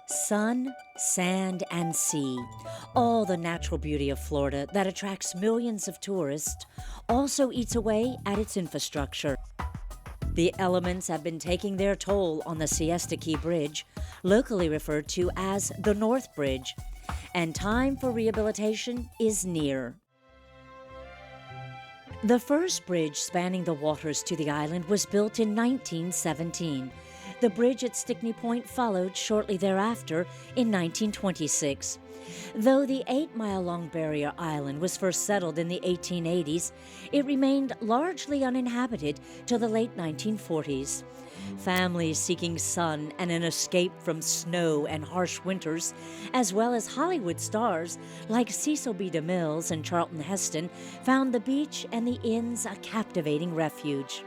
Sun, sand, and sea, all the natural beauty of Florida that attracts millions of tourists, also eats away at its infrastructure. The elements have been taking their toll on the Siesta Key Bridge, locally referred to as the North Bridge, and time for rehabilitation is near. The first bridge spanning the waters to the island was built in 1917. The bridge at Stickney Point followed shortly thereafter in 1926. Though the 8-mile-long barrier island was first settled in the 1880s, it remained largely uninhabited till the late 1940s. Families seeking sun and an escape from snow and harsh winters, as well as Hollywood stars like Cecil B. DeMille and Charlton Heston, found the beach and the inns a captivating refuge.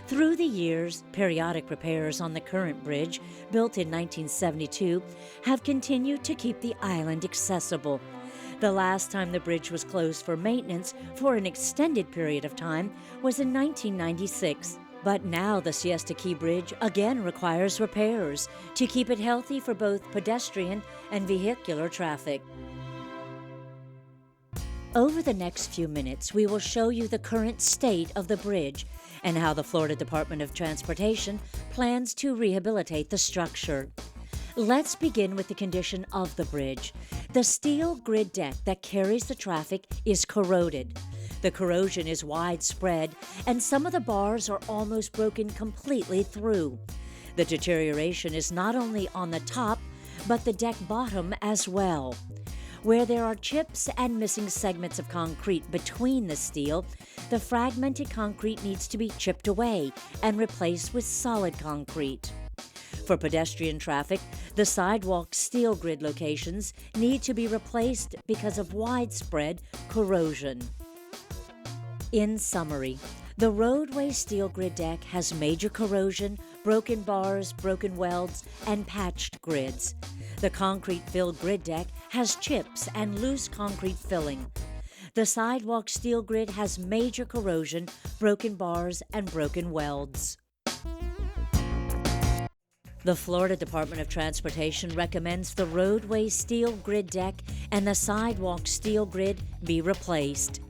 Through the years, periodic repairs on the current bridge, built in 1972, have continued to keep the island accessible. The last time the bridge was closed for maintenance for an extended period of time was in 1996. But now the Siesta Key Bridge again requires repairs to keep it healthy for both pedestrian and vehicular traffic. Over the next few minutes, we will show you the current state of the bridge and how the Florida Department of Transportation plans to rehabilitate the structure. Let's begin with the condition of the bridge. The steel grid deck that carries the traffic is corroded. The corrosion is widespread, and some of the bars are almost broken completely through. The deterioration is not only on the top, but the deck bottom as well. Where there are chips and missing segments of concrete between the steel, the fragmented concrete needs to be chipped away and replaced with solid concrete. For pedestrian traffic, the sidewalk steel grid locations need to be replaced because of widespread corrosion. In summary, the roadway steel grid deck has major corrosion, broken bars, broken welds, and patched grids. The concrete-filled grid deck has chips and loose concrete filling. The sidewalk steel grid has major corrosion, broken bars, and broken welds. The Florida Department of Transportation recommends the roadway steel grid deck and the sidewalk steel grid be replaced.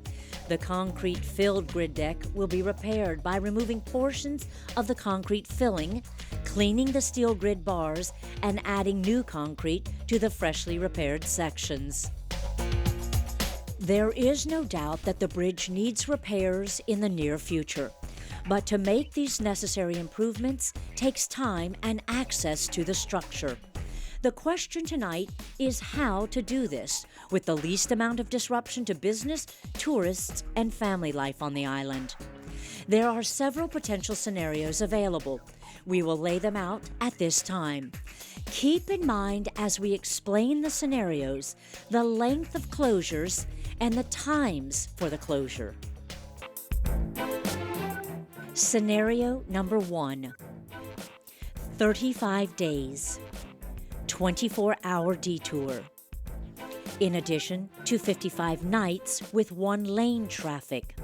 The concrete-filled grid deck will be repaired by removing portions of the concrete filling, cleaning the steel grid bars, and adding new concrete to the freshly repaired sections. There is no doubt that the bridge needs repairs in the near future, but to make these necessary improvements takes time and access to the structure. The question tonight is how to do this with the least amount of disruption to business, tourists, and family life on the island. There are several potential scenarios available. We will lay them out at this time. Keep in mind as we explain the scenarios, the length of closures and the times for the closure. Scenario number 1. 35 days. 24-hour detour. In addition to 55 nights with one-lane traffic.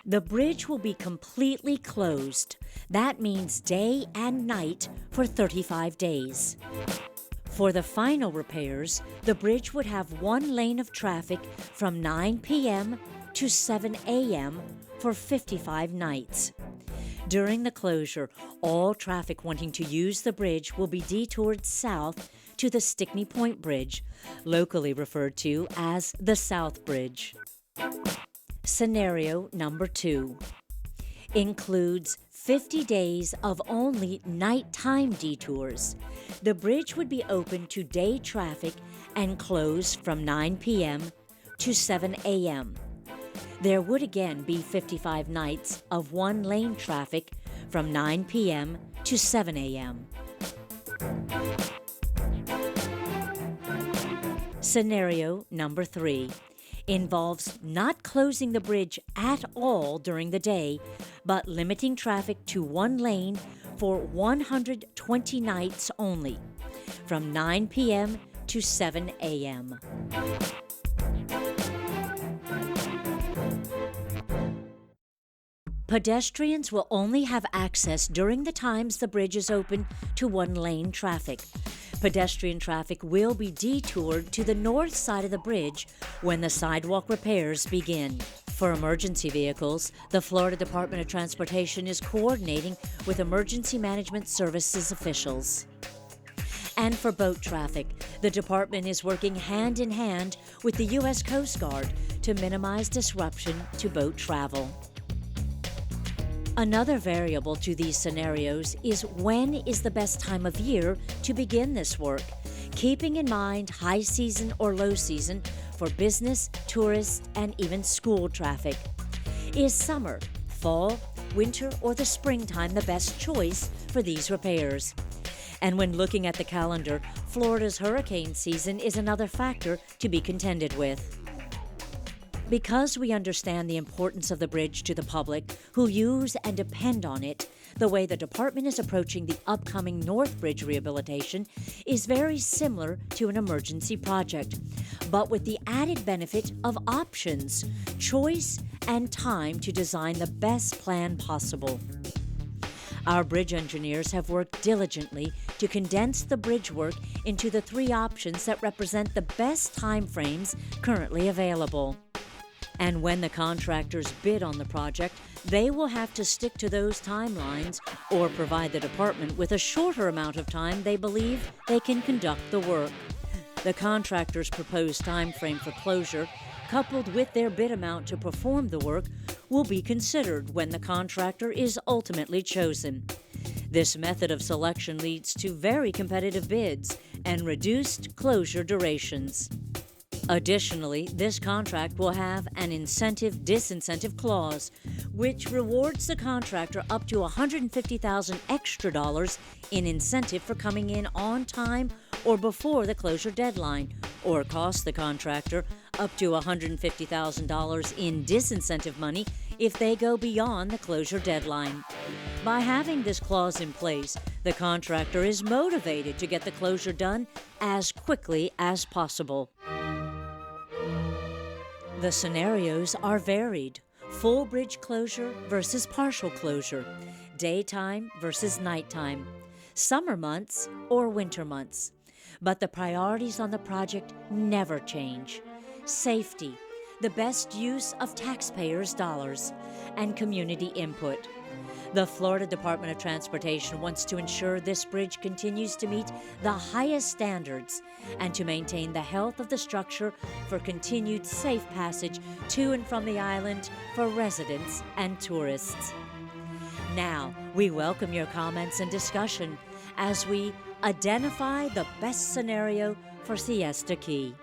The bridge will be completely closed. That means day and night for 35 days. For the final repairs, the bridge would have one lane of traffic from 9 p.m. to 7 a.m. for 55 nights. During the closure, all traffic wanting to use the bridge will be detoured south to the Stickney Point Bridge, locally referred to as the South Bridge. Scenario number 2 includes 50 days of only nighttime detours. The bridge would be open to day traffic and closed from 9 p.m. to 7 a.m. There would again be 55 nights of one-lane traffic from 9 p.m. to 7 a.m. Scenario number 3 involves not closing the bridge at all during the day, but limiting traffic to one lane for 120 nights only, from 9 p.m. to 7 a.m. Pedestrians will only have access during the times the bridge is open to one-lane traffic. Pedestrian traffic will be detoured to the north side of the bridge when the sidewalk repairs begin. For emergency vehicles, the Florida Department of Transportation is coordinating with Emergency Management Services officials. And for boat traffic, the department is working hand in hand with the U.S. Coast Guard to minimize disruption to boat travel. Another variable to these scenarios is when is the best time of year to begin this work, keeping in mind high season or low season for business, tourists, and even school traffic. Is summer, fall, winter, or the springtime the best choice for these repairs? And when looking at the calendar, Florida's hurricane season is another factor to be contended with. Because we understand the importance of the bridge to the public who use and depend on it, the way the department is approaching the upcoming North Bridge rehabilitation is very similar to an emergency project, but with the added benefit of options, choice, and time to design the best plan possible. Our bridge engineers have worked diligently to condense the bridge work into the 3 options that represent the best time frames currently available. And when the contractors bid on the project, they will have to stick to those timelines or provide the department with a shorter amount of time they believe they can conduct the work. The contractor's proposed time frame for closure, coupled with their bid amount to perform the work, will be considered when the contractor is ultimately chosen. This method of selection leads to very competitive bids and reduced closure durations. Additionally, this contract will have an incentive-disincentive clause, which rewards the contractor up to $150,000 extra in incentive for coming in on time or before the closure deadline, or costs the contractor up to $150,000 in disincentive money if they go beyond the closure deadline. By having this clause in place, the contractor is motivated to get the closure done as quickly as possible. The scenarios are varied: full bridge closure versus partial closure, daytime versus nighttime, summer months or winter months. But the priorities on the project never change: safety, the best use of taxpayers' dollars, and community input. The Florida Department of Transportation wants to ensure this bridge continues to meet the highest standards and to maintain the health of the structure for continued safe passage to and from the island for residents and tourists. Now, we welcome your comments and discussion as we identify the best scenario for Siesta Key.